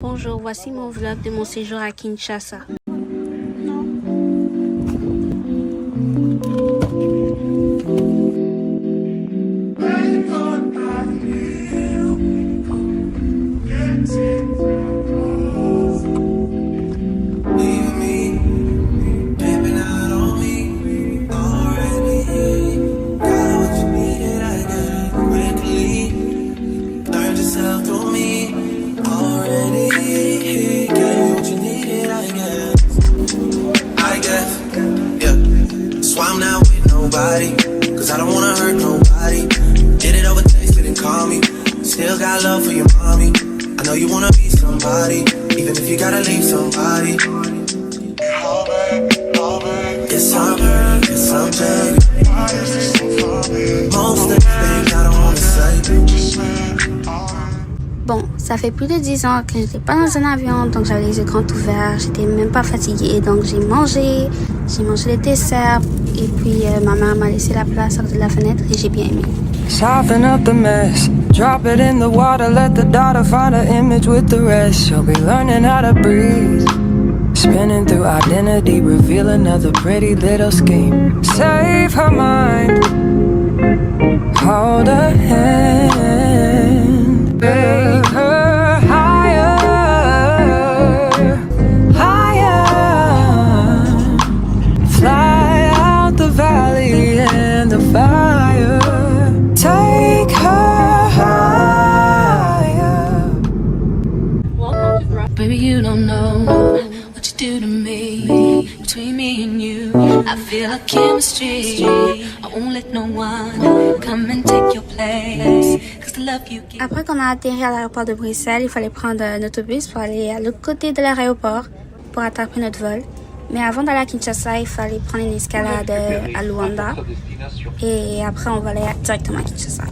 Bonjour, voici mon vlog de mon séjour à Kinshasa. I'm not with nobody, cause I don't wanna hurt nobody. Did it over text, didn't call me. Still got love for your mommy. I know you wanna be somebody, even if you gotta leave somebody. It's something, it's something. Most of the things I don't wanna say. Bon, ça fait plus de 10 ans que j'étais pas dans un avion, donc j'avais les yeux grands ouverts, j'étais même pas fatiguée, donc j'ai mangé le dessert, et puis ma mère m'a laissé la place à côté de la fenêtre et j'ai bien aimé. Soften up the mess, drop it in the water, let the daughter find her image with the rest. She'll be learning how to breathe, spinning through identity, reveal another pretty little scheme. Save her mind, hold her hand, take her higher, higher, fly out the valley and the fire, take her higher. Baby, you don't know what you do to me. Between me and you, I feel a chemistry. I won't let no one come and take your place. Cause the love you give. Après qu'on a atterri à l'aéroport de Bruxelles, il fallait prendre un autobus pour aller à l'autre côté de l'aéroport pour attraper notre vol. Mais avant d'aller à Kinshasa, il fallait prendre une escalade à Luanda. Et après, on va aller directement à Kinshasa.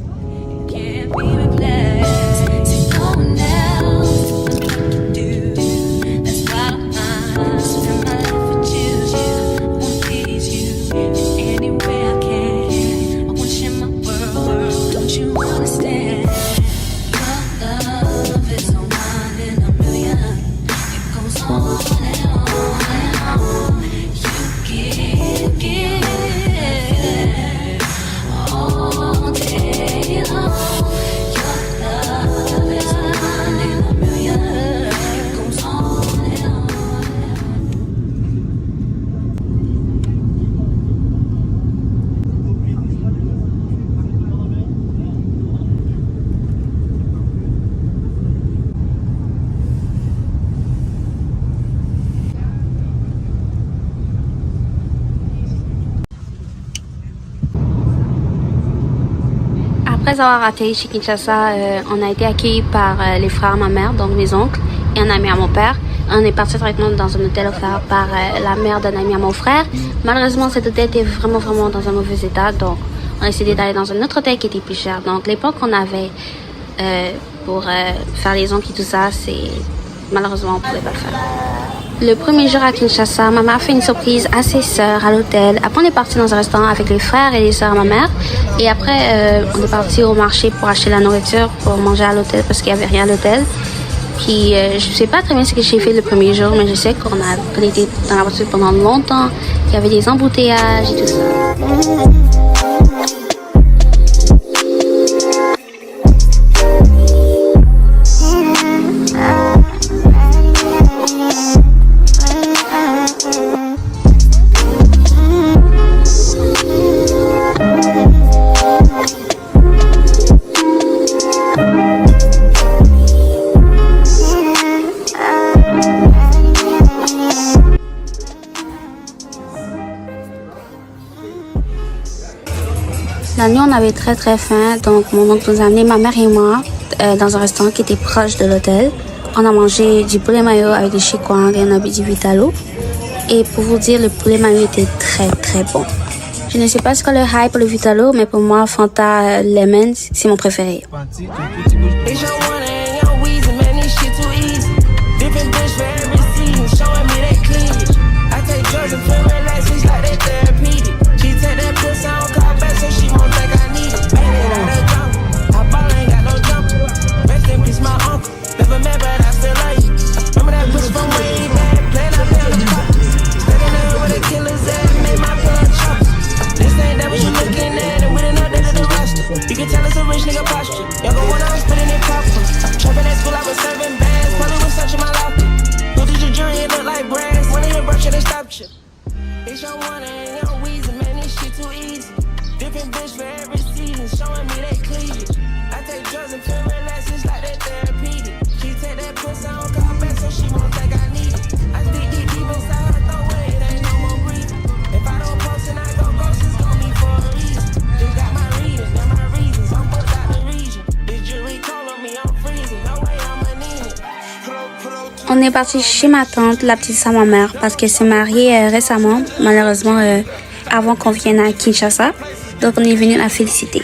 Can't be replaced. See no one else can do. That's why I spend my life with you. I wanna please you any way I can. I wanna share my world. Don't you understand? Your love is so one in a million. It goes on and on and on. You give all day long. Your love is one in a million. It goes on and on. Après avoir atterri chez Kinshasa, on a été accueillis par les frères à ma mère, donc mes oncles, et un ami à mon père. On est parti directement dans un hôtel offert par la mère d'un ami à mon frère. Malheureusement, cet hôtel était vraiment dans un mauvais état, donc on a décidé d'aller dans un autre hôtel qui était plus cher. Donc l'époque qu'on avait pour faire les oncles et tout ça, c'est malheureusement on pouvait pas le faire. Le premier jour à Kinshasa, ma mère a fait une surprise à ses sœurs à l'hôtel. Après, on est parti dans un restaurant avec les frères et les sœurs à ma mère. Et après, on est parti au marché pour acheter la nourriture pour manger à l'hôtel parce qu'il n'y avait rien à l'hôtel. Puis, je sais pas très bien ce que j'ai fait le premier jour, mais je sais qu'on était dans la voiture pendant longtemps, qu'il y avait des embouteillages et tout ça. La nuit, on avait très faim, donc mon oncle nous a amené, ma mère et moi, dans un restaurant qui était proche de l'hôtel. On a mangé du poulet mayo avec des chikwang et on a bu du vitalo. Et pour vous dire, le poulet mayo était très bon. Je ne sais pas ce qu'est le hype pour le vitalo, mais pour moi, Fanta Lemon, c'est mon préféré. Never met, but I still like you. On est parti chez ma tante, la petite sœur à ma mère, parce qu'elle s'est mariée récemment, malheureusement, avant qu'on vienne à Kinshasa. Donc, on est venu la féliciter.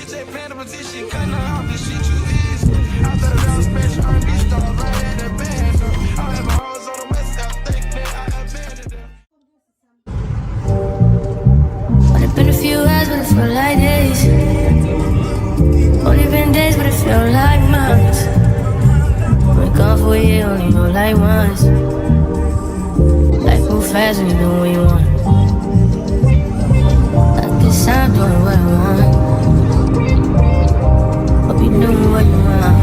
Only been a few hours, but it felt like days. Only been days, but it felt like months. Been gone for a year, only know like once. Life move fast when you do what you want. At this time, doing what I want. Hope you doing what you want.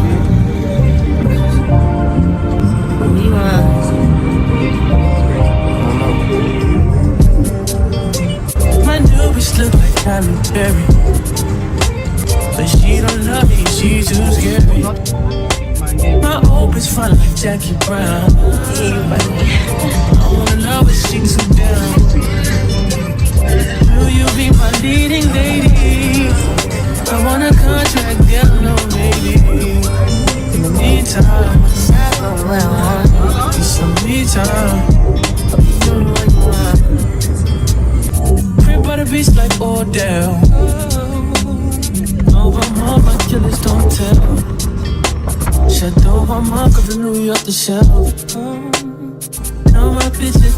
What you want. My new bitch look like Halle Berry, but she don't love me, she too scary. My old bitch fun like Jackie Brown. I wanna know if she too down. Will you be my leading lady? I want a contract, girl, no maybe. In the meantime, it's some me time. Crib by the beach like Odell. Over my killers don't tell. Shadow on my cover New York the shelf. Now my bitch is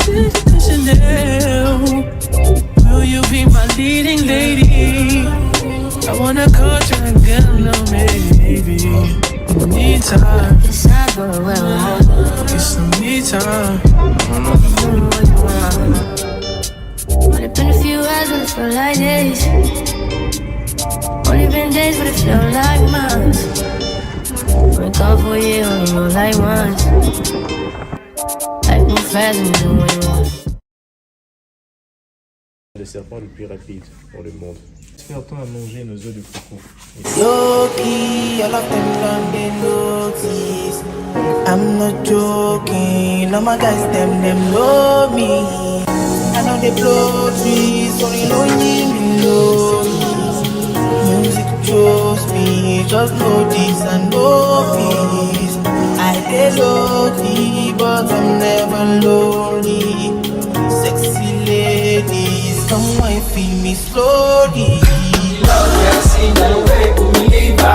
Chanel. Will you be my leading lady? I want a contract, girl, no maybe. In the meantime, it's some me time. Only been a few hours, but it felt like days. Only been days, but it felt like months. Been gone for a year, only know like once. Life move fast when you do what you want. Le serpent le plus rapide dans le monde. Faire temps à manger nos œufs de coco. Yoki, all of them done they notice. I'm not joking, all my guys them know me. I know they blow trees, only know me below me. Music chose me, just know this and know this. I get lucky, but I'm never lonely. Sexy ladies, come and feel me slowly. Love me, I've seen that way, put me leave I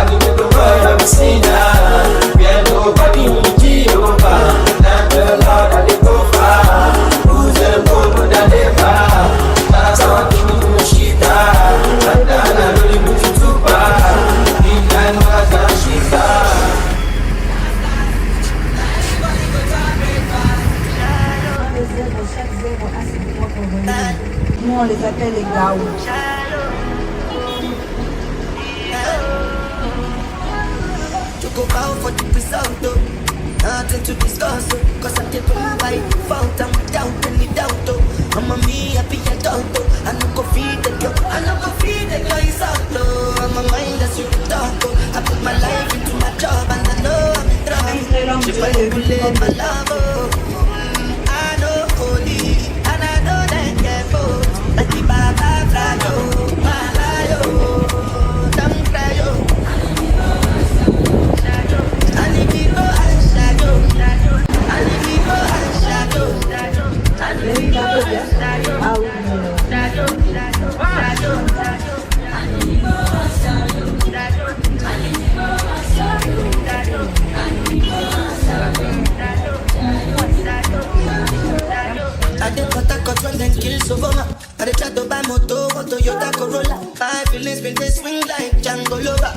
do with the world, I've seen that. We ain't nobody who keep over. Not the Lord that they go far. Who's the road that they far? That's how I think you will shit that. And I really put you too far. In that was a shit Nous on les appelle les gaou. To go out for the result, though. Nothing to discuss, oh. Cause I get on my fault, I'm without any doubt, oh. I'm a me, happy adult, oh. I no go feed the girl, I no go feed the girl, it's out, though. I'm a mind that's you can talk, oh. I put my life into my job and I know I'm in trouble. If I don't believe my love, oh. I know holy, and I know that careful. Like the Baba Frayo, Malayo, don't cry, oh. And if you go and shadow, and if you go and shadow, and if you go and shadow, I did cut a cut when them kill Sovoma. I did try to buy moto, one Toyota Corolla. My feelings been they swing like Django Lover.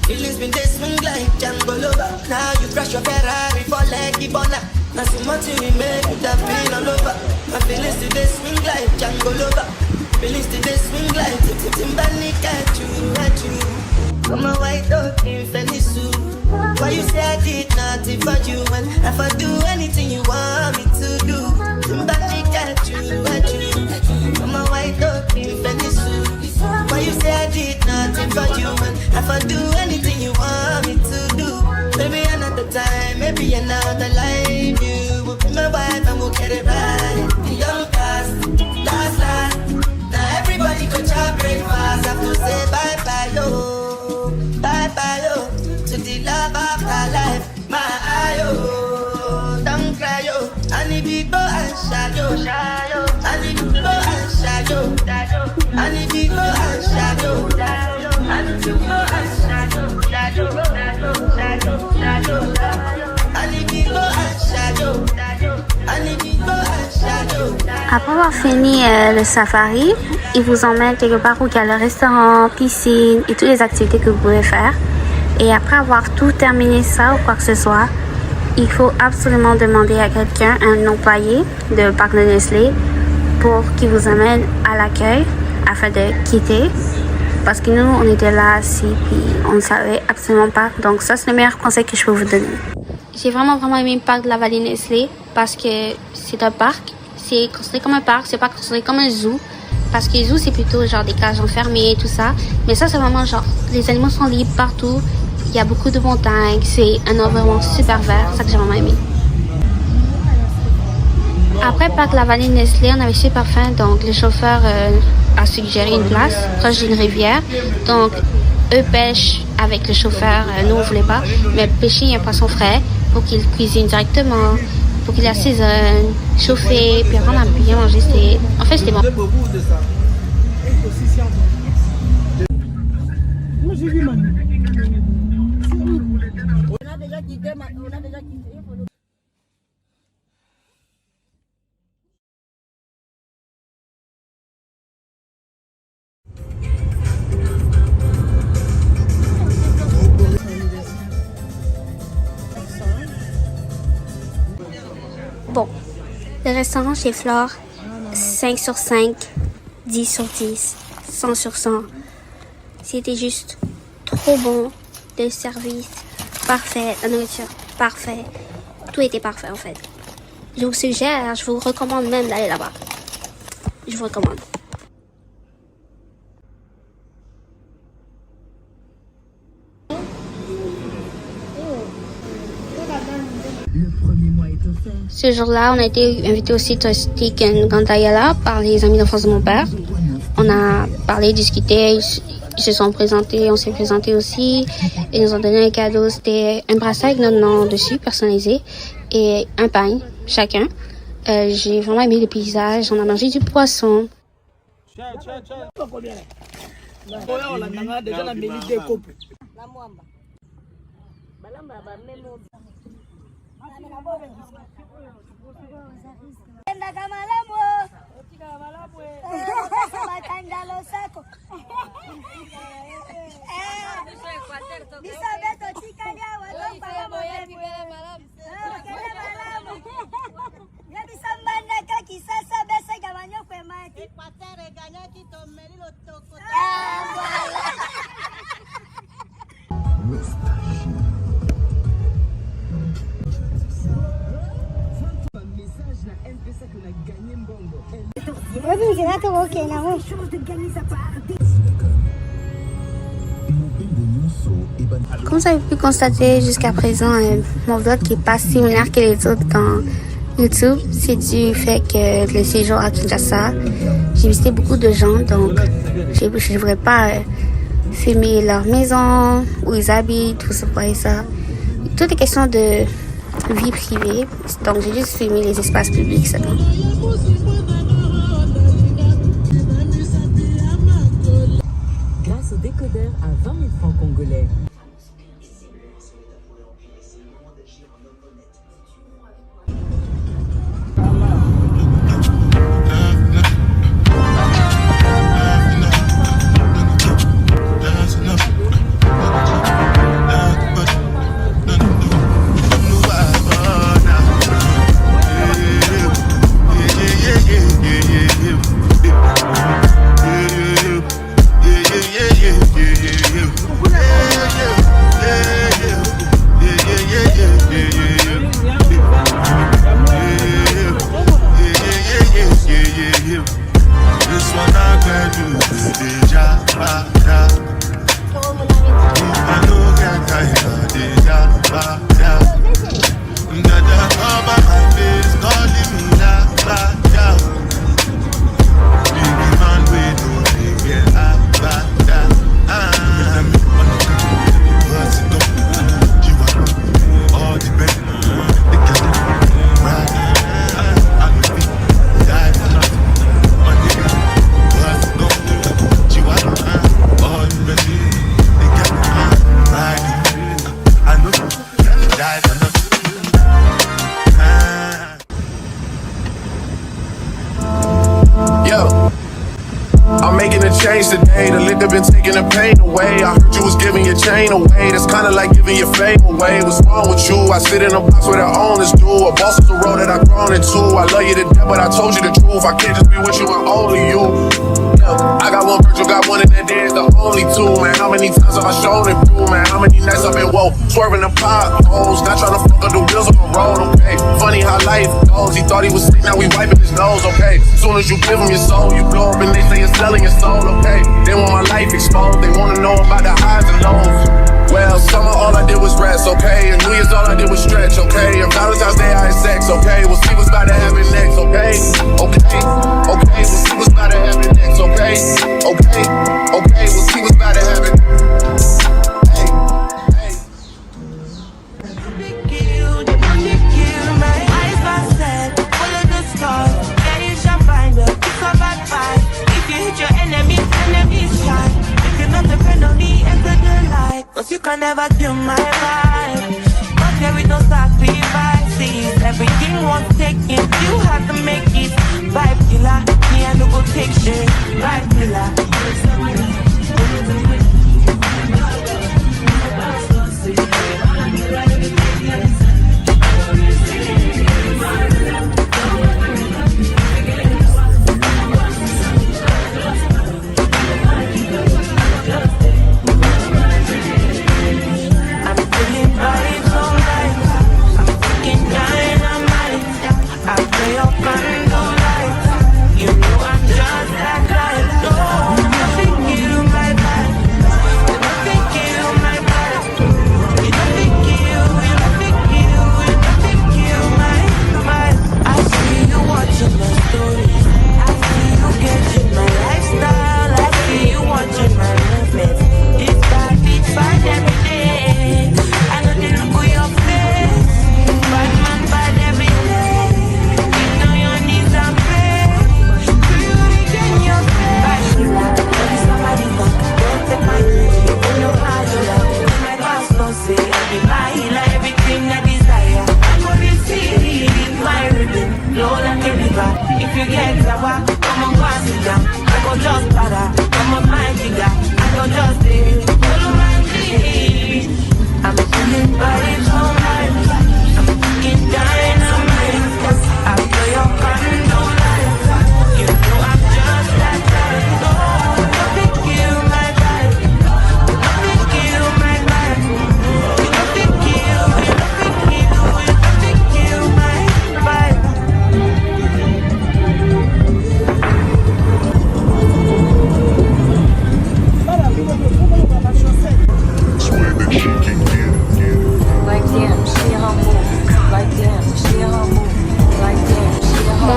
Feelings been they swing like Django Lover. Now you crash your Ferrari for like Ibona. Now so much you make you have been all over. My feelings still they swing like Django Lover. Feelings still they swing like Timbani at you. Come on, white dog in Venice. Why you say I did nothing for you? And if I do anything you want me to do, Timbani at you. Come on, white dog in Venice. Why you say I did nothing for you? And if I do anything you want me to do, maybe another time, maybe another life, you will be my wife and we'll get it right. The young past, last. Now everybody go to breakfast. Have to say bye-bye, yo. Bye-bye, yo. To the love of my life, my yo. Après avoir fini le safari, ils vous emmènent quelque part où il y a le restaurant, piscine et toutes les activités que vous pouvez faire. Et après avoir tout terminé ça ou quoi que ce soit, il faut absolument demander à quelqu'un, un employé de Parc de Nestlé, pour qu'il vous amène à l'accueil afin de quitter. Parce que nous, on était là assis puis on ne savait absolument pas. Donc ça, c'est le meilleur conseil que je peux vous donner. J'ai vraiment aimé le parc de la vallée Nestlé parce que c'est un parc. C'est considéré comme un parc, c'est pas considéré comme un zoo. Parce que les zoos, c'est plutôt genre des cages enfermées et tout ça. Mais ça, c'est vraiment genre, les animaux sont libres partout. Il y a beaucoup de montagnes. C'est un environnement super vert. C'est ça que j'ai vraiment aimé. Après le parc de la vallée Nestlé, on avait super faim. Donc, le chauffeur a suggéré une place proche d'une rivière. Donc, eux pêchent avec le chauffeur. Nous, on voulait pas. Mais pêcher un poisson frais pour qu'il cuisine directement. Pour qu'il assaisonne, chauffer, puis après on a bien mangé. En fait, c'était bon. Bon, le restaurant chez Flore, 5 sur 5, 10 sur 10, 100 sur 100. C'était juste trop bon. Le service, parfait. La nourriture, parfait. Tout était parfait en fait. Je vous suggère, je vous recommande même d'aller là-bas. Je vous recommande. Ce jour-là, on a été invité au site touristique Ngandayala par les amis d'enfance de mon père. On a parlé, discuté, ils se sont présentés, on s'est présenté aussi. Ils nous ont donné un cadeau, c'était un bracelet avec notre nom dessus, personnalisé, et un pain, chacun. J'ai vraiment aimé le paysage, on a mangé du poisson. Comme vous avez pu constater jusqu'à présent, mon vlog qui est pas similaire que les autres dans YouTube, c'est du fait que le séjour à Kinshasa, j'ai visité beaucoup de gens, donc je ne voudrais pas filmer leur maison, où ils habitent, tout ça, ça. Tout est question de vie privée, donc j'ai juste filmé les espaces publics seulement. Grâce au décodeur à 20 000 francs congolais. Yeah. changed today. The liquor been taking the pain away. I heard you was giving your chain away. That's kinda like giving your fame away. What's wrong with you? I sit in a box where the owners do. A boss is a road that I've grown into. I love you to death, but I told you the truth. I can't just be with you and only you. I got one Virgil, got one, and that there's the only two, man. How many times have I shown it through, man? How many nights I've been woke, swerving the potholes, not trying to fuck up the wheels on the road, okay? Funny how life goes. He thought he was sick, now we wiping his nose, okay? Soon as you give him your soul, you blow up and they say you're selling your soul, okay? They want my life exposed, they wanna know about the highs and lows. Well, summer all I did was rest, okay? And New Year's all I did was stretch, okay? And Valentine's Day I had sex, okay? We'll see what's about to happen next, okay? Okay, okay, we'll see what's about to happen next, okay? Okay, okay, we'll see what's about to happen. Hey, hey. My eyes are set, full of the stars. Yeah, you shall find her, it's a bad fight. If you hit your enemies, enemies shine. If you're not a friend of me, enter the light. Cause you can never kill my vibe. But there is no sacrifices. Everything was taken, you have to make it. Vibe killer, me and no go take shit. Vibe killer.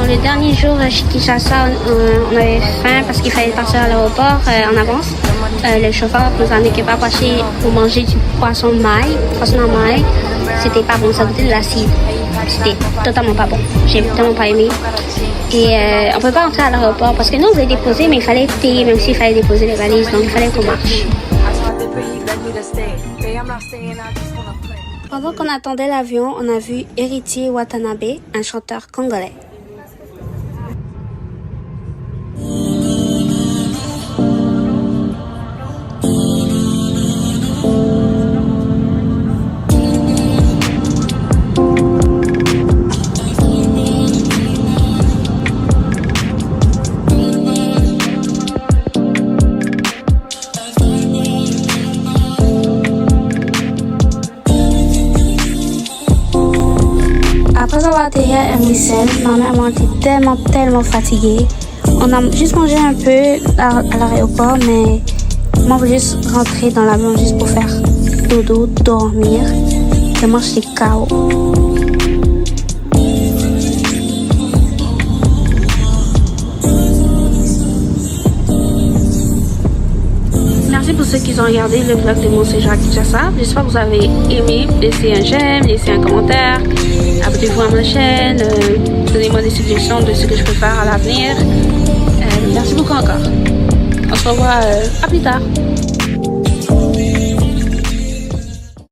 Le dernier jour chez Kinshasa, on avait faim parce qu'il fallait partir à l'aéroport en avance. Le chauffeur nous en était pas passé pour manger du poisson de maille, poisson en maille. C'était pas bon, ça goûtait de l'acide. C'était totalement pas bon. J'ai tellement pas aimé. Et on peut pas rentrer à l'aéroport parce que nous on voulait déposer, mais il fallait payer même s'il fallait déposer les valises, donc il fallait qu'on marche. Pendant qu'on attendait l'avion, on a vu Héritier Watanabe, un chanteur congolais. Après avoir atterri à Amritsar, ma maman était tellement fatiguée. On a juste mangé un peu à l'aéroport, mais moi, on voulait juste rentrer dans l'avion juste pour faire dodo, dormir. Tellement j'étais KO. Merci pour ceux qui ont regardé le vlog de mon séjour à Kinshasa. J'espère que vous avez aimé. Laissez un j'aime, laissez un commentaire. Abonnez-vous à ma chaîne. Donnez-moi des suggestions de ce que je peux faire à l'avenir. Merci beaucoup encore. On se revoit à plus tard.